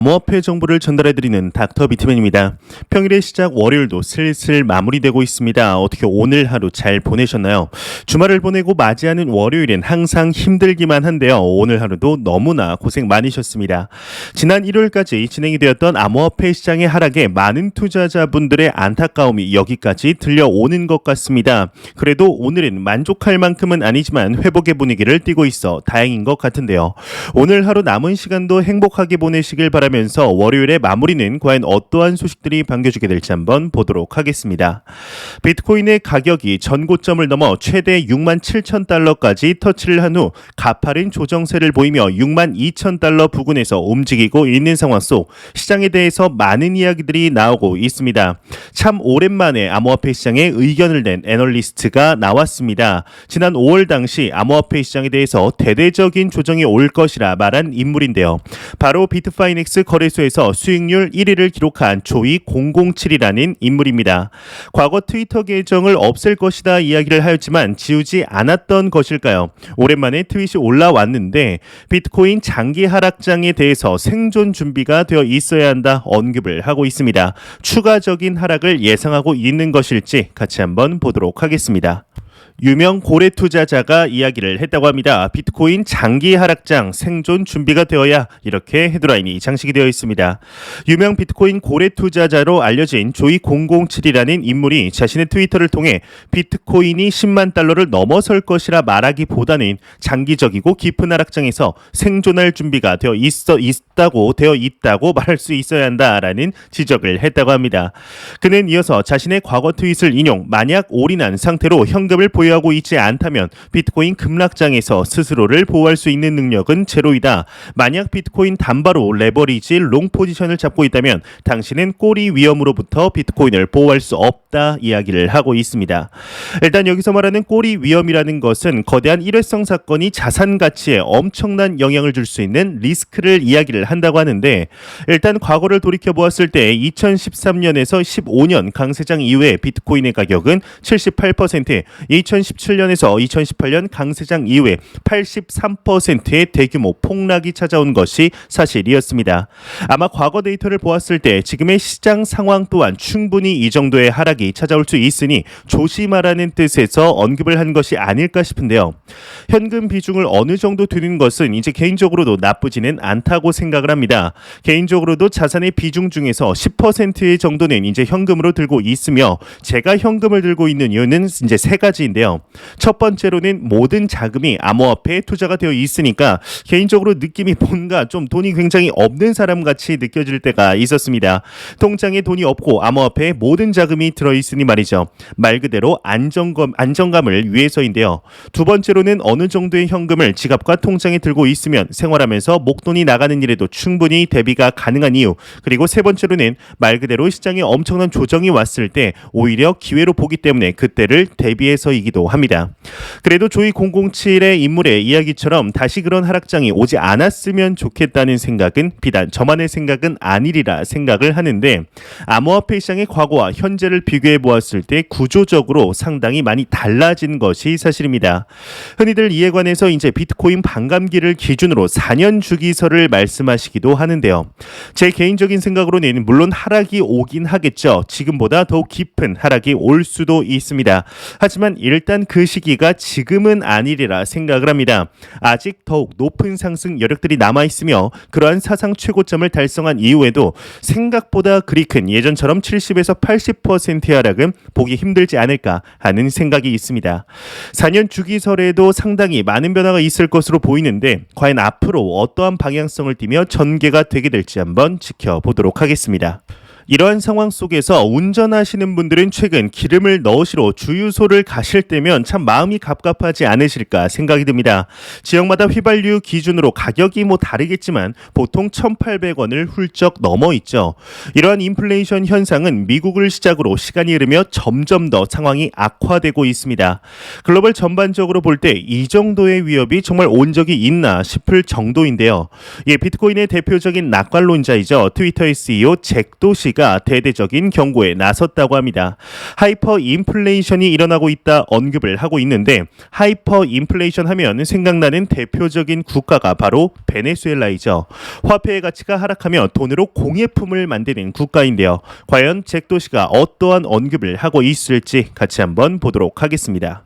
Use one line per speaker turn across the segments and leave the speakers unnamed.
암호화폐 정보를 전달해드리는 닥터 비트맨입니다. 평일의 시작 월요일도 슬슬 마무리되고 있습니다. 어떻게 오늘 하루 잘 보내셨나요? 주말을 보내고 맞이하는 월요일엔 항상 힘들기만 한데요. 오늘 하루도 너무나 고생 많으셨습니다. 지난 일요일까지 진행이 되었던 암호화폐 시장의 하락에 많은 투자자분들의 안타까움이 여기까지 들려오는 것 같습니다. 그래도 오늘은 만족할 만큼은 아니지만 회복의 분위기를 띠고 있어 다행인 것 같은데요. 오늘 하루 남은 시간도 행복하게 보내시길 바랍니다. 면서 월요일의 마무리는 과연 어떠한 소식들이 반겨주게 될지 한번 보도록 하겠습니다. 비트코인의 가격이 전고점을 넘어 최대 67,000달러까지 터치를 한 후 가파른 조정세를 보이며 62,000달러 부근에서 움직이고 있는 상황 속 시장에 대해서 많은 이야기들이 나오고 있습니다. 참 오랜만에 암호화폐 시장에 의견을 낸 애널리스트가 나왔습니다. 지난 5월 당시 암호화폐 시장에 대해서 대대적인 조정이 올 것이라 말한 인물인데요. 바로 비트파이넥스 거래소에서 수익률 1위를 기록한 조이 007이라는 인물입니다. 과거 트위터 계정을 없앨 것이다 이야기를 하였지만 지우지 않았던 것일까요? 오랜만에 트윗이 올라왔는데 비트코인 장기 하락장에 대해서 생존 준비가 되어 있어야 한다 언급을 하고 있습니다. 추가적인 하락을 예상하고 있는 것일지 같이 한번 보도록 하겠습니다. 유명 고래 투자자가 이야기를 했다고 합니다. 비트코인 장기 하락장 생존 준비가 되어야 이렇게 헤드라인이 장식이 되어 있습니다. 유명 비트코인 고래 투자자로 알려진 조이 007이라는 인물이 자신의 트위터를 통해 비트코인이 10만 달러를 넘어설 것이라 말하기보다는 장기적이고 깊은 하락장에서 생존할 준비가 되어 있다고 말할 수 있어야 한다라는 지적을 했다고 합니다. 그는 이어서 자신의 과거 트윗을 인용, 만약 올인한 상태로 현금을 보유하고 있지 않다면 비트코인 급락장에서 스스로를 보호할 수 있는 능력은 제로이다. 만약 비트코인 단바로 레버리지 롱 포지션을 잡고 있다면 당신은 꼬리 위험으로부터 비트코인을 보호할 수 없다 이야기를 하고 있습니다. 일단 여기서 말하는 꼬리 위험이라는 것은 거대한 일회성 사건이 자산 가치에 엄청난 영향을 줄 수 있는 리스크를 이야기를 한다고 하는데, 일단 과거를 돌이켜 보았을 때 2013년에서 15년 강세장 이후에 비트코인의 가격은 78%, 2017년에서 2018년 강세장 이후에 83%의 대규모 폭락이 찾아온 것이 사실이었습니다. 아마 과거 데이터를 보았을 때 지금의 시장 상황 또한 충분히 이 정도의 하락이 찾아올 수 있으니 조심하라는 뜻에서 언급을 한 것이 아닐까 싶은데요. 현금 비중을 어느 정도 두는 것은 이제 개인적으로도 나쁘지는 않다고 생각을 합니다. 개인적으로도 자산의 비중 중에서 10% 정도는 이제 현금으로 들고 있으며, 제가 현금을 들고 있는 이유는 이제 세 가지인데요. 첫 번째로는 모든 자금이 암호화폐에 투자가 되어 있으니까 개인적으로 느낌이 뭔가 좀 돈이 굉장히 없는 사람 같이 느껴질 때가 있었습니다. 통장에 돈이 없고 암호화폐에 모든 자금이 들어있으니 말이죠. 말 그대로 안정감을 위해서인데요. 두 번째로는 어느 정도의 현금을 지갑과 통장에 들고 있으면 생활하면서 목돈이 나가는 일에도 충분히 대비가 가능한 이유, 그리고 세 번째로는 말 그대로 시장에 엄청난 조정이 왔을 때 오히려 기회로 보기 때문에 그때를 대비해서이기도 합니다. 그래도 조이 007의 인물의 이야기처럼 다시 그런 하락장이 오지 않았으면 좋겠다는 생각은 비단 저만의 생각은 아니리라 생각을 하는데, 암호화폐 시장의 과거와 현재를 비교해 보았을 때 구조적으로 상당히 많이 달라진 것이 사실입니다. 흔히들 이에 관해서 이제 비트코인 반감기를 기준으로 4년 주기설을 말씀하시기도 하는데요. 제 개인적인 생각으로는 물론 하락이 오긴 하겠죠. 지금보다 더욱 깊은 하락이 올 수도 있습니다. 하지만 일단 그 시기가 지금은 아니리라 생각을 합니다. 아직 더욱 높은 상승 여력들이 남아있으며 그러한 사상 최고점을 달성한 이후에도 생각보다 그리 큰 예전처럼 70에서 80%의 하락은 보기 힘들지 않을까 하는 생각이 있습니다. 4년 주기설에도 상당히 많은 변화가 있을 것으로 보이는데, 과연 앞으로 어떠한 방향성을 띠며 전개가 되게 될지 한번 지켜보도록 하겠습니다. 이러한 상황 속에서 운전하시는 분들은 최근 기름을 넣으시러 주유소를 가실 때면 참 마음이 갑갑하지 않으실까 생각이 듭니다. 지역마다 휘발유 기준으로 가격이 다르겠지만 보통 1,800원을 훌쩍 넘어 있죠. 이러한 인플레이션 현상은 미국을 시작으로 시간이 흐르며 점점 더 상황이 악화되고 있습니다. 글로벌 전반적으로 볼 때 이 정도의 위협이 정말 온 적이 있나 싶을 정도인데요. 비트코인의 대표적인 낙관론자이죠. 트위터의 CEO 잭 도시 잭도시가 대대적인 경고에 나섰다고 합니다. 하이퍼 인플레이션이 일어나고 있다 언급을 하고 있는데 하이퍼 인플레이션 하면 생각나는 대표적인 국가가 바로 베네수엘라이죠. 화폐의 가치가 하락하며 돈으로 공예품을 만드는 국가인데요. 과연 잭도시가 어떠한 언급을 하고 있을지 같이 한번 보도록 하겠습니다.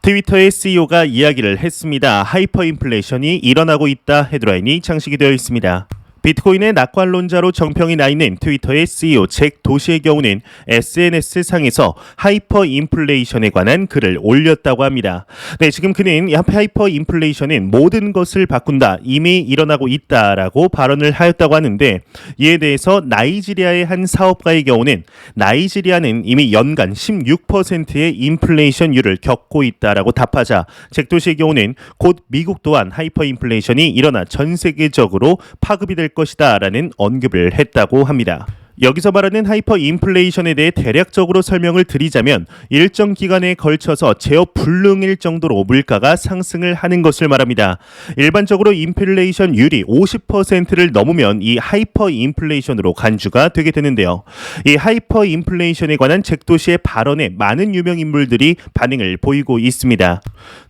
트위터의 CEO가 이야기를 했습니다. 하이퍼 인플레이션이 일어나고 있다 헤드라인이 장식이 되어 있습니다. 비트코인의 낙관론자로 정평이 나 있는 트위터의 CEO 잭 도시의 경우는 SNS 상에서 하이퍼 인플레이션에 관한 글을 올렸다고 합니다. 네, 지금 그는 하이퍼 인플레이션은 모든 것을 바꾼다, 이미 일어나고 있다라고 발언을 하였다고 하는데 이에 대해서 나이지리아의 한 사업가의 경우는 나이지리아는 이미 연간 16%의 인플레이션율을 겪고 있다라고 답하자 잭 도시의 경우는 곧 미국 또한 하이퍼 인플레이션이 일어나 전 세계적으로 파급이 될 것이다 라는 언급을 했다고 합니다. 여기서 말하는 하이퍼 인플레이션에 대해 대략적으로 설명을 드리자면 일정 기간에 걸쳐서 제어 불능일 정도로 물가가 상승을 하는 것을 말합니다. 일반적으로 인플레이션율이 50%를 넘으면 이 하이퍼 인플레이션으로 간주가 되게 되는데요. 이 하이퍼 인플레이션에 관한 잭도시의 발언에 많은 유명 인물들이 반응을 보이고 있습니다.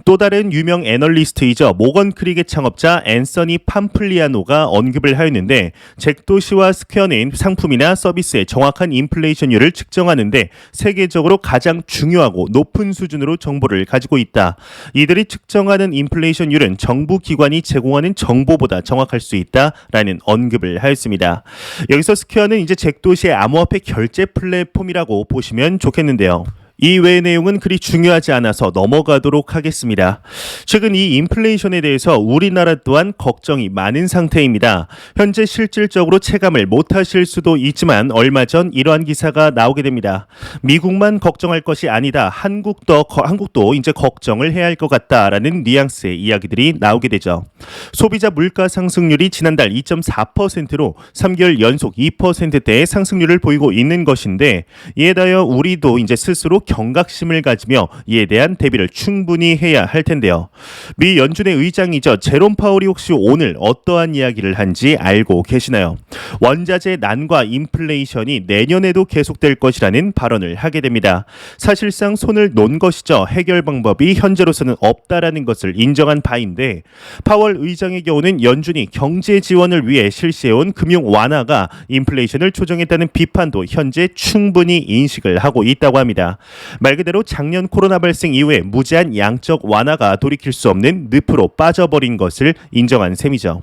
또 다른 유명 애널리스트이죠. 모건 크릭의 창업자 앤서니 팜플리아노가 언급을 하였는데 잭도시와 스퀘어는 상품이나 서비스의 정확한 인플레이션율을 측정하는데 세계적으로 가장 중요하고 높은 수준으로 정보를 가지고 있다. 이들이 측정하는 인플레이션율은 정부 기관이 제공하는 정보보다 정확할 수 있다라는 언급을 하였습니다. 여기서 스퀘어는 이제 잭도시의 암호화폐 결제 플랫폼이라고 보시면 좋겠는데요. 이 외의 내용은 그리 중요하지 않아서 넘어가도록 하겠습니다. 최근 이 인플레이션에 대해서 우리나라 또한 걱정이 많은 상태입니다. 현재 실질적으로 체감을 못하실 수도 있지만 얼마 전 이러한 기사가 나오게 됩니다. 미국만 걱정할 것이 아니다. 한국도 이제 걱정을 해야 할 것 같다라는 뉘앙스의 이야기들이 나오게 되죠. 소비자 물가 상승률이 지난달 2.4%로 3개월 연속 2%대의 상승률을 보이고 있는 것인데 이에 대하여 우리도 이제 스스로 경각심을 가지며 이에 대한 대비를 충분히 해야 할 텐데요. 미 연준의 의장이죠. 제롬 파월이 혹시 오늘 어떠한 이야기를 한지 알고 계시나요? 원자재 난과 인플레이션이 내년에도 계속될 것이라는 발언을 하게 됩니다. 사실상 손을 놓은 것이죠. 해결 방법이 현재로서는 없다라는 것을 인정한 바인데 파월 의장의 경우는 연준이 경제 지원을 위해 실시해온 금융 완화가 인플레이션을 조정했다는 비판도 현재 충분히 인식을 하고 있다고 합니다. 말 그대로 작년 코로나 발생 이후에 무제한 양적 완화가 돌이킬 수 없는 늪으로 빠져버린 것을 인정한 셈이죠.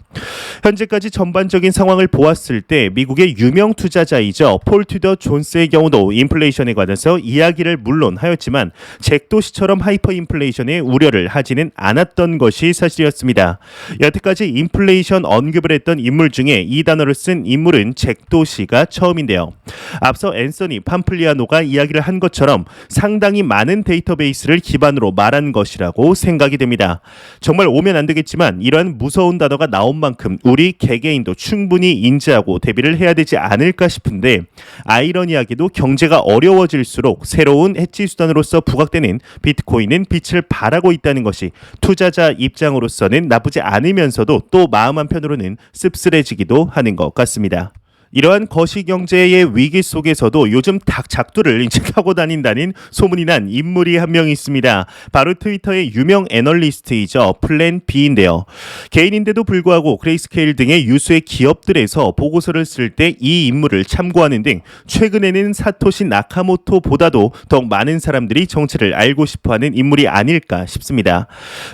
현재까지 전반적인 상황을 보았을 때 미국의 유명 투자자이죠. 폴 튜더 존스의 경우도 인플레이션에 관해서 이야기를 물론 하였지만 잭도시처럼 하이퍼 인플레이션에 우려를 하지는 않았던 것이 사실이었습니다. 여태까지 인플레이션 언급을 했던 인물 중에 이 단어를 쓴 인물은 잭도시가 처음인데요. 앞서 앤서니 팜플리아노가 이야기를 한 것처럼 상당히 많은 데이터베이스를 기반으로 말한 것이라고 생각이 됩니다. 정말 오면 안 되겠지만 이러한 무서운 단어가 나온 만큼 우리 개개인도 충분히 인지하고 대비를 해야 되지 않을까 싶은데 아이러니하게도 경제가 어려워질수록 새로운 해지 수단으로서 부각되는 비트코인은 빛을 발하고 있다는 것이 투자자 입장으로서는 나쁘지 않으면서도 또 마음 한편으로는 씁쓸해지기도 하는 것 같습니다. 이러한 거시경제의 위기 속에서도 요즘 작두를 이제 타고 다닌다는 소문이 난 인물이 한 명 있습니다. 바로 트위터의 유명 애널리스트이죠. 플랜 B인데요. 개인인데도 불구하고 그레이스케일 등의 유수의 기업들에서 보고서를 쓸 때 이 인물을 참고하는 등 최근에는 사토시 나카모토보다도 더욱 많은 사람들이 정체를 알고 싶어하는 인물이 아닐까 싶습니다.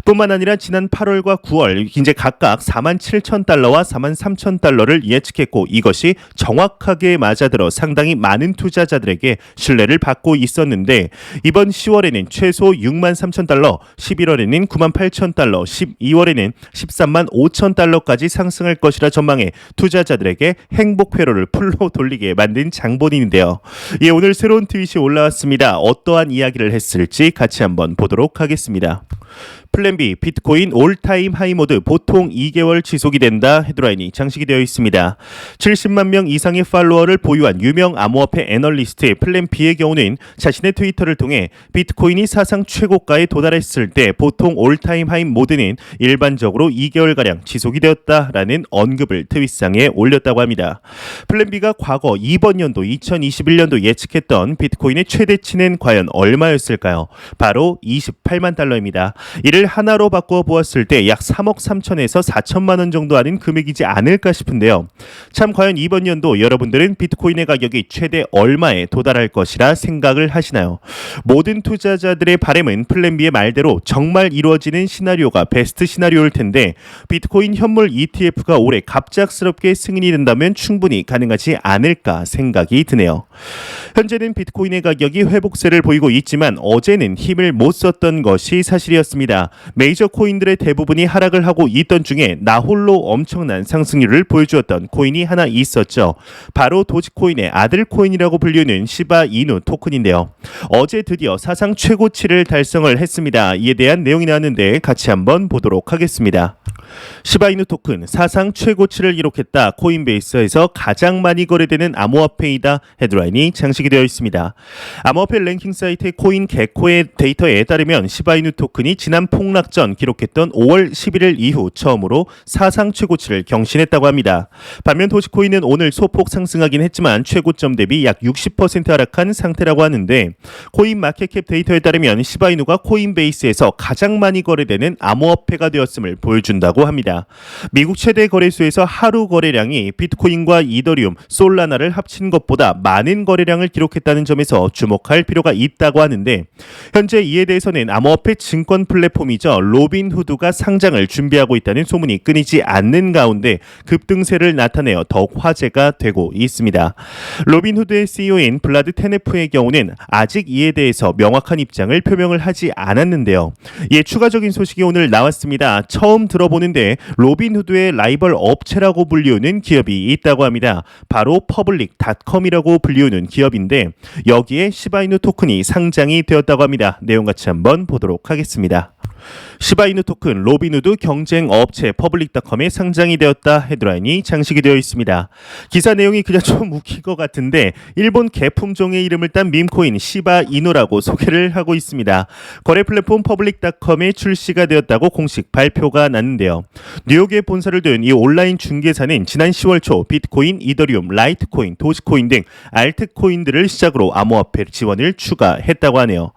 뿐만 아니라 지난 8월과 9월 이제 각각 47,000달러와 43,000달러를 예측했고 이것이 정확하게 맞아들어 상당히 많은 투자자들에게 신뢰를 받고 있었는데 이번 10월에는 최소 63,000달러, 11월에는 98,000달러, 12월에는 135,000달러까지 상승할 것이라 전망해 투자자들에게 행복 회로를 풀로 돌리게 만든 장본인인데요. 예, 오늘 새로운 트윗이 올라왔습니다. 어떠한 이야기를 했을지 같이 한번 보도록 하겠습니다. 플랜 B 비트코인 올타임 하이 모드 보통 2개월 지속이 된다 헤드라인이 장식이 되어 있습니다. 70만 명 이상의 팔로워를 보유한 유명 암호화폐 애널리스트 플랜 B의 경우는 자신의 트위터를 통해 비트코인이 사상 최고가에 도달했을 때 보통 올타임 하이 모드는 일반적으로 2개월가량 지속이 되었다라는 언급을 트윗상에 올렸다고 합니다. 플랜 B가 과거 이번 연도 2021년도 예측했던 비트코인의 최대치는 과연 얼마였을까요? 바로 28만 달러입니다. 이를 하나로 바꾸어 보았을 때 약 3억 3천에서 4천만 원 정도 하는 금액이지 않을까 싶은데요. 참 과연 이번 연도 여러분들은 비트코인의 가격이 최대 얼마에 도달할 것이라 생각을 하시나요? 모든 투자자들의 바람은 플랜 B의 말대로 정말 이루어지는 시나리오가 베스트 시나리오일 텐데 비트코인 현물 ETF가 올해 갑작스럽게 승인이 된다면 충분히 가능하지 않을까 생각이 드네요. 현재는 비트코인의 가격이 회복세를 보이고 있지만 어제는 힘을 못 썼던 것이 사실이었습니다. 메이저 코인들의 대부분이 하락을 하고 있던 중에 나홀로 엄청난 상승률을 보여주었던 코인이 하나 있었죠. 바로 도지코인의 아들 코인이라고 불리는 시바 이누 토큰인데요. 어제 드디어 사상 최고치를 달성을 했습니다. 이에 대한 내용이 나왔는데 같이 한번 보도록 하겠습니다. 시바이누 토큰 사상 최고치를 기록했다. 코인베이스에서 가장 많이 거래되는 암호화폐이다. 헤드라인이 장식이 되어 있습니다. 암호화폐 랭킹 사이트 코인 개코의 데이터에 따르면 시바이누 토큰이 지난 폭락 전 기록했던 5월 11일 이후 처음으로 사상 최고치를 경신했다고 합니다. 반면 도지코인은 오늘 소폭 상승하긴 했지만 최고점 대비 약 60% 하락한 상태라고 하는데 코인 마켓캡 데이터에 따르면 시바이누가 코인베이스에서 가장 많이 거래되는 암호화폐가 되었음을 보여준다고 합니다. 미국 최대 거래소에서 하루 거래량이 비트코인과 이더리움, 솔라나를 합친 것보다 많은 거래량을 기록했다는 점에서 주목할 필요가 있다고 하는데 현재 이에 대해서는 암호화폐 증권 플랫폼이죠. 로빈후드가 상장을 준비하고 있다는 소문이 끊이지 않는 가운데 급등세를 나타내어 더욱 화제가 되고 있습니다. 로빈후드의 CEO인 블라드 테네프의 경우는 아직 이에 대해서 명확한 입장을 표명을 하지 않았는데요. 이에 추가적인 소식이 오늘 나왔습니다. 처음 들어보는데 로빈후드의 라이벌 업체라고 불리우는 기업이 있다고 합니다. 바로 퍼블릭닷컴이라고 불리우는 기업인데 여기에 시바이누 토큰이 상장이 되었다고 합니다. 내용 같이 한번 보도록 하겠습니다. 시바이누 토큰 로빈후드 경쟁 업체 퍼블릭닷컴에 상장이 되었다. 헤드라인이 장식이 되어 있습니다. 기사 내용이 그냥 좀 웃긴 것 같은데 일본 개품종의 이름을 딴 밈코인 시바이누라고 소개를 하고 있습니다. 거래 플랫폼 퍼블릭닷컴에 출시가 되었다고 공식 발표가 났는데요. 뉴욕에 본사를 둔 이 온라인 중개사는 지난 10월 초 비트코인, 이더리움, 라이트코인, 도지코인 등 알트코인들을 시작으로 암호화폐 지원을 추가했다고 하네요.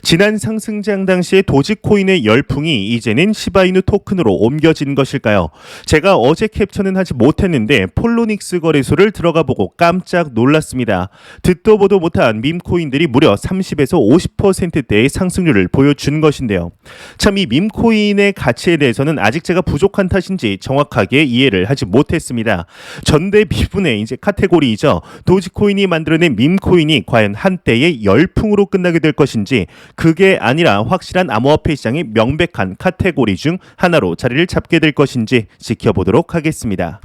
지난 상승장 당시에 도지코인의 열풍이 이제는 시바이누 토큰으로 옮겨진 것일까요? 제가 어제 캡처는 하지 못했는데 폴로닉스 거래소를 들어가 보고 깜짝 놀랐습니다. 듣도 보도 못한 밈코인들이 무려 30에서 50%대의 상승률을 보여준 것인데요. 참 이 밈코인의 가치에 대해서는 아직 제가 부족한 탓인지 정확하게 이해를 하지 못했습니다. 전대미분의 이제 카테고리이죠. 도지코인이 만들어낸 밈코인이 과연 한때의 열풍으로 끝나게 될 것인지 그게 아니라 확실한 암호화폐 시장의 명백한 카테고리 중 하나로 자리를 잡게 될 것인지 지켜보도록 하겠습니다.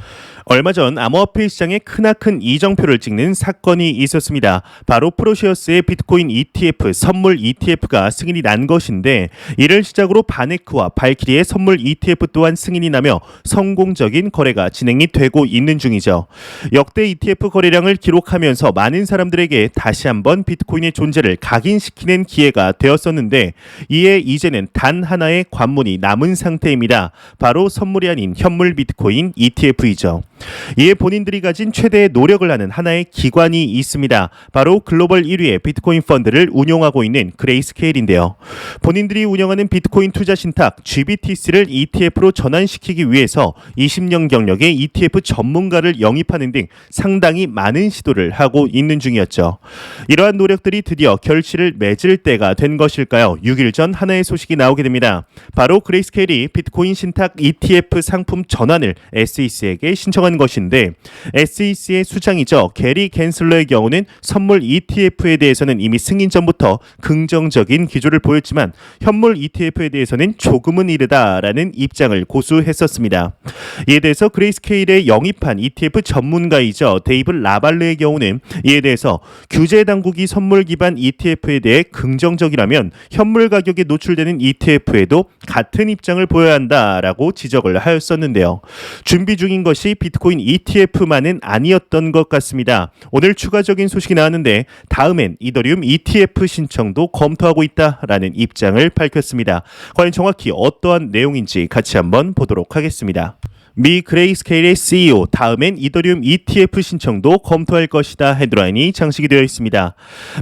얼마 전 암호화폐 시장에 크나큰 이정표를 찍는 사건이 있었습니다. 바로 프로시어스의 비트코인 ETF 선물 ETF가 승인이 난 것인데 이를 시작으로 바네크와 발키리의 선물 ETF 또한 승인이 나며 성공적인 거래가 진행이 되고 있는 중이죠. 역대 ETF 거래량을 기록하면서 많은 사람들에게 다시 한번 비트코인의 존재를 각인시키는 기회가 되었었는데 이에 이제는 단 하나의 관문이 남은 상태입니다. 바로 선물이 아닌 현물 비트코인 ETF이죠. 이에 본인들이 가진 최대의 노력을 하는 하나의 기관이 있습니다. 바로 글로벌 1위의 비트코인 펀드를 운용하고 있는 그레이스케일인데요. 본인들이 운영하는 비트코인 투자 신탁 GBTC를 ETF로 전환시키기 위해서 20년 경력의 ETF 전문가를 영입하는 등 상당히 많은 시도를 하고 있는 중이었죠. 이러한 노력들이 드디어 결실을 맺을 때가 된 것일까요? 6일 전 하나의 소식이 나오게 됩니다. 바로 그레이스케일이 비트코인 신탁 ETF 상품 전환을 SEC에게 신청한 신청한 것인데 SEC의 수장이죠. 게리 갠슬러의 경우는 선물 ETF에 대해서는 이미 승인 전부터 긍정적인 기조를 보였지만 현물 ETF에 대해서는 조금은 이르다라는 입장을 고수했었습니다. 이에 대해서 그레이스케일의 영입한 ETF 전문가이죠. 데이브 라발레의 경우는 이에 대해서 규제 당국이 선물 기반 ETF에 대해 긍정적이라면 현물 가격에 노출되는 ETF에도 같은 입장을 보여야 한다라고 지적을 하였었는데요. 준비 중인 것이 비트코인 ETF만은 아니었던 것 같습니다. 오늘 추가적인 소식이 나왔는데 다음엔 이더리움 ETF 신청도 검토하고 있다라는 입장을 밝혔습니다. 과연 정확히 어떠한 내용인지 같이 한번 보도록 하겠습니다. 미 그레이스케일의 CEO 다음엔 이더리움 ETF 신청도 검토할 것이다 헤드라인이 장식이 되어 있습니다.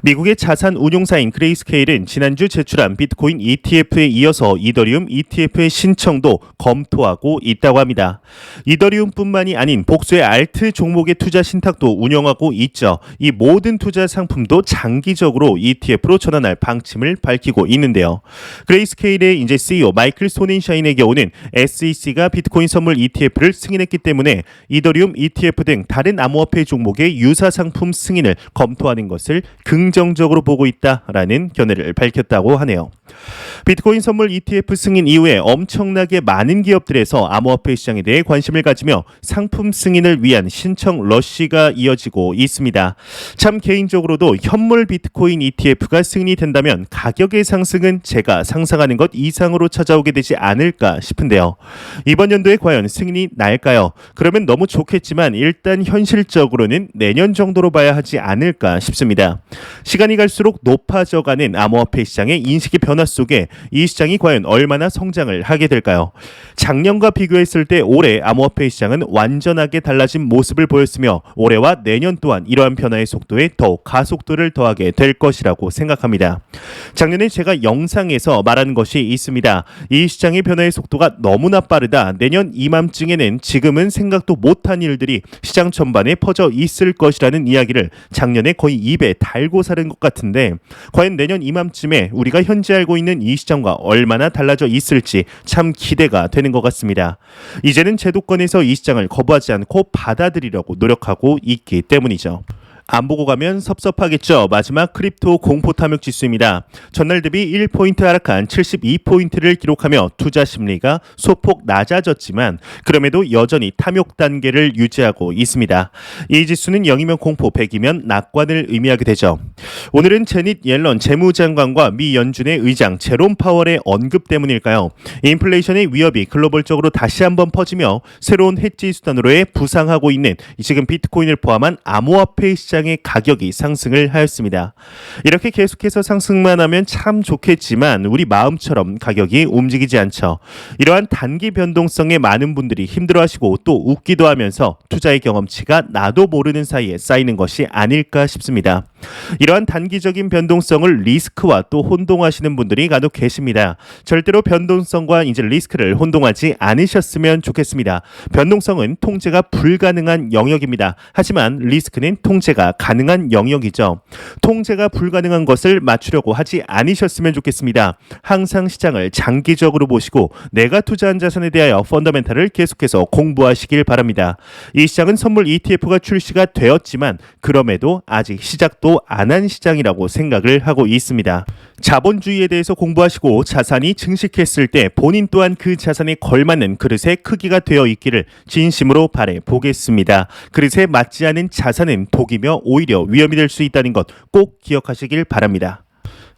미국의 자산 운용사인 그레이스케일은 지난주 제출한 비트코인 ETF에 이어서 이더리움 ETF의 신청도 검토하고 있다고 합니다. 이더리움뿐만이 아닌 복수의 알트 종목의 투자 신탁도 운영하고 있죠. 이 모든 투자 상품도 장기적으로 ETF로 전환할 방침을 밝히고 있는데요. 그레이스케일의 이제 CEO 마이클 소넨샤인의 경우는 SEC가 비트코인 선물 ETF를 승인했기 때문에 이더리움 ETF 등 다른 암호화폐 종목의 유사 상품 승인을 검토하는 것을 긍정적으로 보고 있다라는 견해를 밝혔다고 하네요. 비트코인 선물 ETF 승인 이후에 엄청나게 많은 기업들에서 암호화폐 시장에 대해 관심을 가지며 상품 승인을 위한 신청 러쉬가 이어지고 있습니다. 참 개인적으로도 현물 비트코인 ETF가 승인이 된다면 가격의 상승은 제가 상상하는 것 이상으로 찾아오게 되지 않을까 싶은데요. 이번 연도에 과연 승인이 날까요? 그러면 너무 좋겠지만 일단 현실적으로는 내년 정도로 봐야 하지 않을까 싶습니다. 시간이 갈수록 높아져가는 암호화폐 시장의 인식의 변화 속에 이 시장이 과연 얼마나 성장을 하게 될까요? 작년과 비교했을 때 올해 암호화폐 시장은 완전하게 달라진 모습을 보였으며 올해와 내년 또한 이러한 변화의 속도에 더욱 가속도를 더하게 될 것이라고 생각합니다. 작년에 제가 영상에서 말한 것이 있습니다. 이 시장의 변화의 속도가 너무나 빠르다. 내년 이맘쯤에는 지금은 생각도 못한 일들이 시장 전반에 퍼져 있을 것이라는 이야기를 작년에 거의 입에 달고 사는 것 같은데 과연 내년 이맘쯤에 우리가 현재 알고 있는 이 시장과 얼마나 달라져 있을지 참 기대가 되는 것 같습니다. 이제는 제도권에서 이 시장을 거부하지 않고 받아들이려고 노력하고 있기 때문이죠. 안 보고 가면 섭섭하겠죠. 마지막 크립토 공포 탐욕 지수입니다. 전날 대비 1포인트 하락한 72포인트를 기록하며 투자 심리가 소폭 낮아졌지만 그럼에도 여전히 탐욕 단계를 유지하고 있습니다. 이 지수는 0이면 공포, 100이면 낙관을 의미하게 되죠. 오늘은 제닛 옐런 재무장관과 미 연준의 의장 제롬 파월의 언급 때문일까요? 인플레이션의 위협이 글로벌적으로 다시 한번 퍼지며 새로운 해지 수단으로의 부상하고 있는 지금 비트코인을 포함한 암호화폐 시장 의 가격이 상승을 하였습니다. 이렇게 계속해서 상승만 하면 참 좋겠지만 우리 마음처럼 가격이 움직이지 않죠. 이러한 단기 변동성에 많은 분들이 힘들어하시고 또 웃기도 하면서 투자의 경험치가 나도 모르는 사이에 쌓이는 것이 아닐까 싶습니다. 이러한 단기적인 변동성을 리스크와 또 혼동하시는 분들이 간혹 계십니다. 절대로 변동성과 이제 리스크를 혼동하지 않으셨으면 좋겠습니다. 변동성은 통제가 불가능한 영역입니다. 하지만 리스크는 통제가 가능한 영역이죠. 통제가 불가능한 것을 맞추려고 하지 않으셨으면 좋겠습니다. 항상 시장을 장기적으로 보시고 내가 투자한 자산에 대하여 펀더멘탈을 계속해서 공부하시길 바랍니다. 이 시장은 선물 ETF가 출시가 되었지만 그럼에도 아직 시작도 안 한 시장이라고 생각을 하고 있습니다. 자본주의에 대해서 공부하시고 자산이 증식했을 때 본인 또한 그 자산에 걸맞는 그릇의 크기가 되어 있기를 진심으로 바라 보겠습니다. 그릇에 맞지 않은 자산은 독이며 오히려 위험이 될 수 있다는 것 꼭 기억하시길 바랍니다.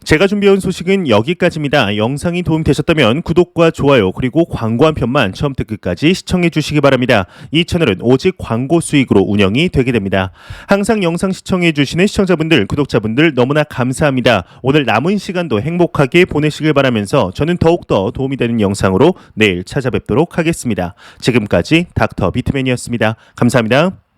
제가 준비해온 소식은 여기까지입니다. 영상이 도움되셨다면 구독과 좋아요 그리고 광고 한 편만 처음부터 끝까지 시청해 주시기 바랍니다. 이 채널은 오직 광고 수익으로 운영이 되게 됩니다. 항상 영상 시청해 주시는 시청자분들, 구독자분들 너무나 감사합니다. 오늘 남은 시간도 행복하게 보내시길 바라면서 저는 더욱더 도움이 되는 영상으로 내일 찾아뵙도록 하겠습니다. 지금까지 닥터 비트맨이었습니다. 감사합니다.